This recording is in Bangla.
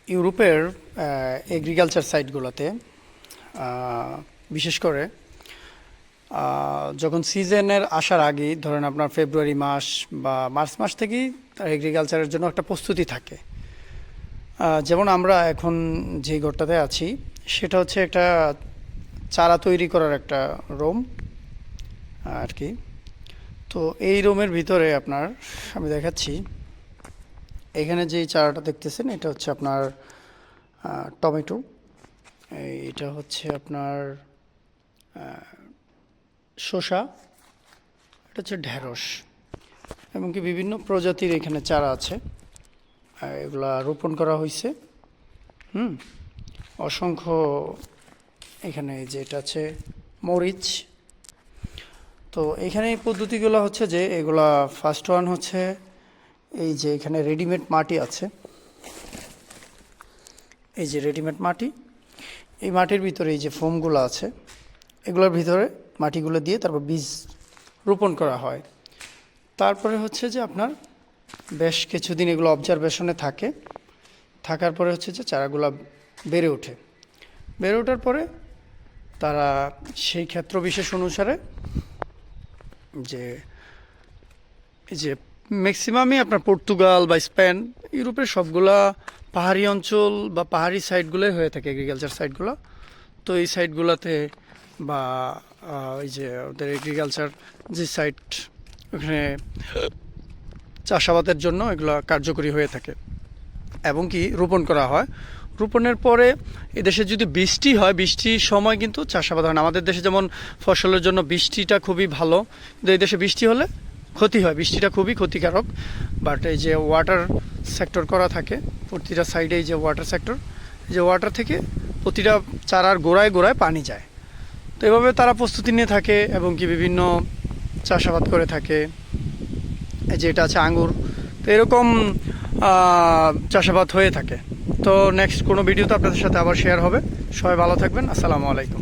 ইউরোপের এগ্রিকালচার সাইটগুলোতে বিশেষ করে যখন সিজনের আসার আগেই ধরেন আপনার ফেব্রুয়ারি মাস বা মার্চ মাস থেকেই তার এগ্রিকালচারের জন্য একটা প্রস্তুতি থাকে। যেমন আমরা এখন যে ঘরটাতে আছি সেটা হচ্ছে একটা চারা তৈরি করার একটা রুম আর কি। তো এই রুমের ভিতরে আপনার আমি দেখাচ্ছি, এখানে যে চারাটা দেখতেছেন এটা হচ্ছে আপনার টমেটো, এটা হচ্ছে আপনার শসা, এটা হচ্ছে ঢেঁড়স, এমনকি বিভিন্ন প্রজাতির এখানে চারা আছে। এগুলা রোপণ করা হয়েছে। অসংখ্য এখানে যে এটা আছে মরিচ। তো এখানে এই পদ্ধতিগুলো হচ্ছে যে এগুলা ফার্স্ট ওয়ান হচ্ছে এই যে এখানে রেডিমেড মাটি আছে, এই যে রেডিমেড মাটি, এই মাটির ভিতরে এই যে ফোমগুলো আছে এগুলোর ভিতরে মাটিগুলো দিয়ে তারপর বীজ রোপণ করা হয়। তারপরে হচ্ছে যে আপনার বেশ কিছুদিন এগুলো অবজারভেশনে থাকে, থাকার পরে হচ্ছে যে চারাগুলো বেড়ে ওঠে। বেড়ে ওঠার পরে তারা সেই ক্ষেত্র বিশেষ অনুসারে যে এই যে ম্যাক্সিমামই আপনার পর্তুগাল বা স্পেন, ইউরোপের সবগুলা পাহাড়ি অঞ্চল বা পাহাড়ি সাইটগুলোই হয়ে থাকে এগ্রিকালচার সাইটগুলো। তো এই সাইটগুলোতে বা এই যে ওদের এগ্রিকালচার যে সাইট, ওখানে চাষাবাদের জন্য এগুলো কার্যকরী হয়ে থাকে এবং কি রোপণ করা হয়। রোপণের পরে এদেশে যদি বৃষ্টি হয়, বৃষ্টির সময় কিন্তু চাষাবাদ হয় না। আমাদের দেশে যেমন ফসলের জন্য বৃষ্টিটা খুবই ভালো, কিন্তু এই দেশে বৃষ্টি হলে ক্ষতি হয়, বৃষ্টিটা খুবই ক্ষতিকারক। বাট এই যে ওয়াটার সেক্টর করা থাকে প্রতিটা সাইডে, এই যে ওয়াটার সেক্টর, এই যে ওয়াটার থেকে প্রতিটা চারার গোড়ায় গোড়ায় পানি যায়। তো এভাবে তারা প্রস্তুতি নিয়ে থাকে এবং কি বিভিন্ন চাষাবাদ করে থাকে। এই যে এটা আছে আঙ্গুর। তো এরকম চাষাবাদ হয়ে থাকে। তো নেক্সট কোনো ভিডিওতে আপনাদের সাথে আবার শেয়ার হবে। সবাই ভালো থাকবেন। আসসালামু আলাইকুম।